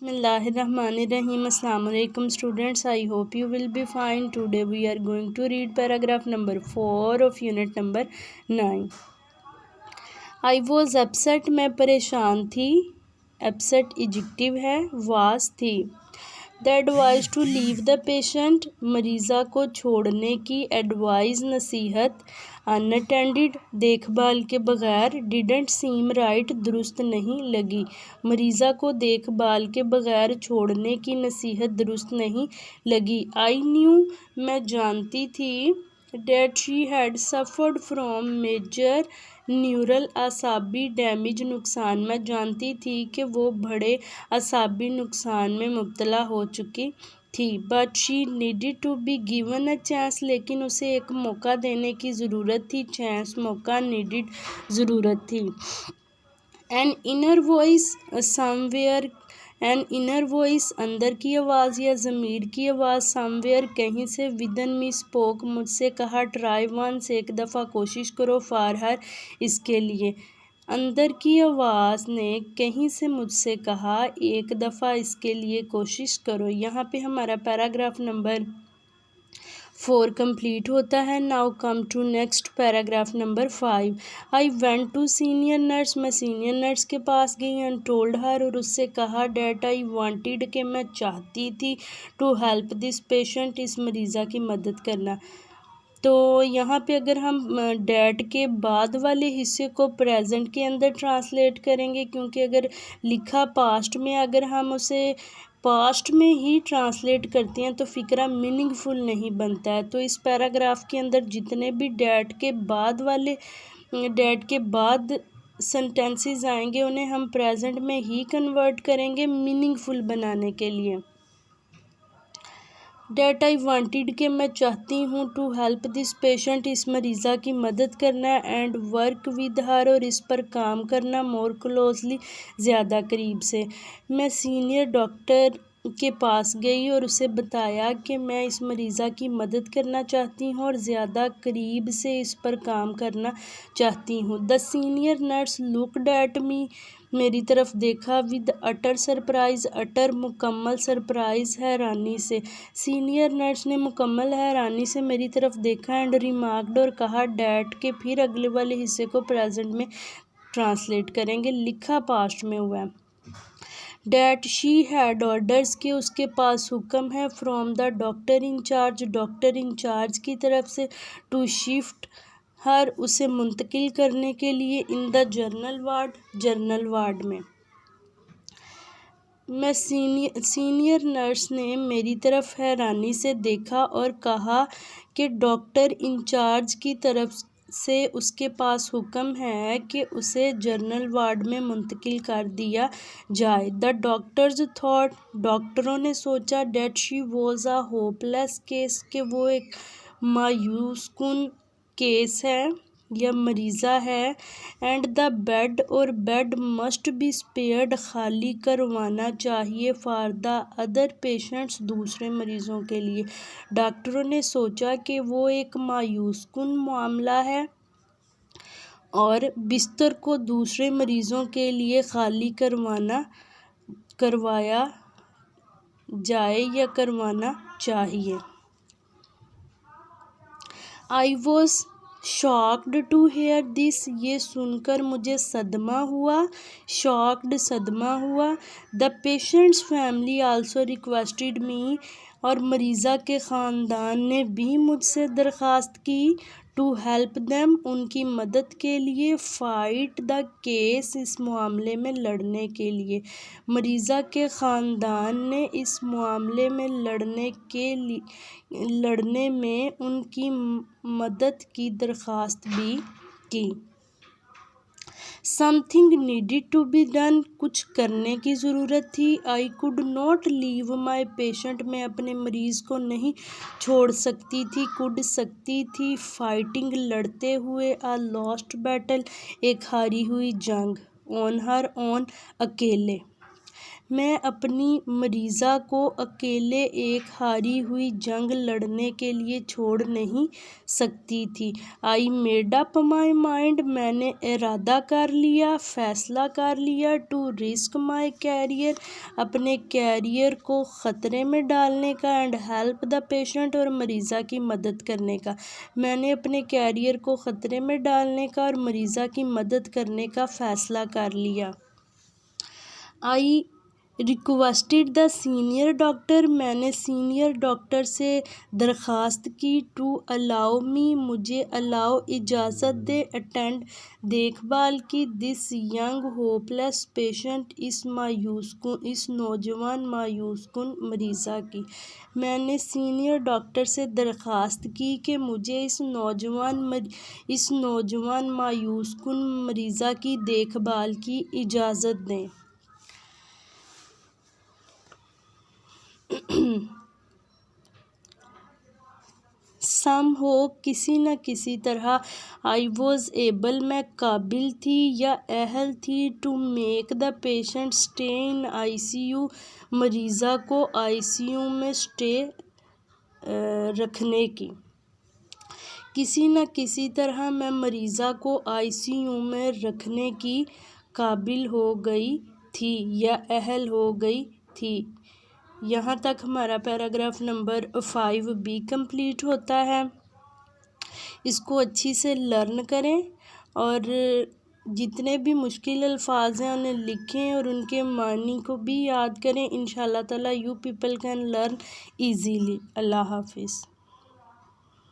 Bismillahirrahmanirrahim. Assalamu alaikum students. I hope you will be fine. Today we are going to read paragraph number 4 of unit number 9. I was upset. मैं परेशान थी. Upset adjective है. Was थी. The advice to leave the patient, मरीज़ा को छोड़ने की advice नसीहत, unattended देखभाल के बगैर, didn't seem right दुरुस्त नहीं लगी, मरीज़ा को देखभाल के बगैर छोड़ने की नसीहत दुरुस्त नहीं लगी. I knew मैं जानती थी that she had suffered from major neural आसाबी डैमेज नुकसान, मैं जानती थी कि वो बड़े आसाबी नुकसान में मुब्तला हो चुकी थी. But she needed to be given a chance, लेकिन उसे एक मौका देने की ज़रूरत थी. चांस मौका, नीडेड ज़रूरत थी. An inner voice somewhere, an inner voice अंदर की आवाज़ या ज़मीर की आवाज़, समवेयर कहीं से, विदन मी स्पोक मुझसे कहा, ट्राई वंस एक दफ़ा कोशिश करो, फॉर हर इसके लिए. अंदर की आवाज़ ने कहीं से मुझसे कहा, एक दफ़ा इसके लिए कोशिश करो. यहाँ पे हमारा पैराग्राफ नंबर 4 कंप्लीट होता है. Now come to next paragraph number 5. I went to senior nurse, मैं सीनियर नर्स के पास गई. एंड टोल्ड हर, और उससे कहा, डैट आई वांटेड के मैं चाहती थी, टू हेल्प दिस पेशेंट इस मरीज़ा की मदद करना. तो यहाँ पे अगर हम डैट के बाद वाले हिस्से को प्रेजेंट के अंदर ट्रांसलेट करेंगे, क्योंकि अगर लिखा पास्ट में अगर हम उसे पास्ट में ही ट्रांसलेट करते हैं तो फ़िक्रा मीनिंगफुल नहीं बनता है. तो इस पैराग्राफ के अंदर जितने भी डैट के बाद सेंटेंसेस आएंगे उन्हें हम प्रेजेंट में ही कन्वर्ट करेंगे मीनिंगफुल बनाने के लिए. डैट आई वांटेड के मैं चाहती हूँ, टू हेल्प दिस पेशेंट इस मरीज़ा की मदद करना, एंड वर्क विद हर और इस पर काम करना, मोर क्लोजली ज़्यादा करीब से. मैं सीनियर डॉक्टर के पास गई और उसे बताया कि मैं इस मरीज़ा की मदद करना चाहती हूँ और ज़्यादा करीब से इस पर काम करना चाहती हूँ. The senior nurse looked at me, मेरी तरफ देखा, विद अटर सरप्राइज़, अटर मुकम्मल, सरप्राइज़ हैरानी से. सीनियर नर्स ने मुकम्मल हैरानी से मेरी तरफ देखा. एंड रिमार्क्ड और कहा, डैट के फिर अगले वाले हिस्से को प्रेजेंट में ट्रांसलेट करेंगे, लिखा पास्ट में हुआ है. डैट शी हैड ऑर्डर्स के उसके पास हुक्म है, from the doctor incharge, doctor incharge की तरफ से, टू शिफ्ट हर उसे मुंतकिल करने के लिए, in the journal ward, journal ward में. मैं सीनियर नर्स ने मेरी तरफ हैरानी से देखा और कहा कि डॉक्टर इंचार्ज की तरफ से उसके पास हुक्म है कि उसे जर्नल वार्ड में मुंतकिल कर दिया जाए. द डॉक्टर्स थॉट, डॉक्टरों ने सोचा, that she was a hopeless case, कि वो एक मायूसकुन केस है या मरीज़ा है. एंड द बेड और बेड मस्ट बी स्पेयर्ड, खाली करवाना चाहिए, फॉर द अदर पेशेंट्स दूसरे मरीज़ों के लिए. डॉक्टरों ने सोचा कि वो एक मायूसकुन मामला है और बिस्तर को दूसरे मरीज़ों के लिए खाली करवाया जाए या करवाना चाहिए. I was shocked to hear this, ये सुनकर मुझे सदमा हुआ, शॉक्ड सदमा हुआ. The patient's family also requested me, और मरीज़ा के ख़ानदान ने भी मुझसे दरख्वास्त की, टू हेल्प देम उनकी मदद के लिए, फाइट द केस इस मामले में लड़ने के लिए. मरीज़ा के ख़ानदान ने इस मामले में लड़ने में उनकी मदद की दरख्वास्त भी की. Something needed to be done, कुछ करने की ज़रूरत थी. I could not leave my patient, मैं अपने मरीज़ को नहीं छोड़ सकती थी, कुड सकती थी, फाइटिंग लड़ते हुए, अ लॉस्ट बैटल एक हारी हुई जंग, ऑन हर ऑन अकेले. میں اپنی مریضہ کو اکیلے ایک ہاری ہوئی جنگ لڑنے کے لیے چھوڑ نہیں سکتی تھی۔ I made up my mind، میں نے ارادہ کر لیا، فیصلہ کر لیا to risk my career، اپنے کیریئر کو خطرے میں ڈالنے کا and help the patient، اور مریضہ کی مدد کرنے کا۔ میں نے اپنے کیریئر کو خطرے میں ڈالنے کا اور مریضہ کی مدد کرنے کا فیصلہ کر لیا۔ I requested the senior doctor، میں نے سینئر ڈاکٹر سے درخواست کی to allow me، مجھے اجازت دے attend، دیکھ بھال کی this young hopeless patient، اس نوجوان مایوس کن مریضہ کی۔ میں نے سینئر ڈاکٹر سے درخواست کی کہ مجھے اس نوجوان مایوس کن مریضہ کی دیکھ بھال کی اجازت دیں۔ somehow، کسی نہ کسی طرح I was able، میں قابل تھی یا اہل تھی to make the patient stay in ICU، مریضہ کو ICU میں رکھنے کی۔ کسی نہ کسی طرح میں مریضہ کو ICU میں رکھنے کی قابل ہو گئی تھی یا اہل ہو گئی تھی۔ یہاں تک ہمارا پیراگراف نمبر 5B کمپلیٹ ہوتا ہے۔ اس کو اچھی سے لرن کریں اور جتنے بھی مشکل الفاظ ہیں انہیں لکھیں اور ان کے معنی کو بھی یاد کریں۔ انشاءاللہ تعالیٰ you people can learn easily. اللہ حافظ۔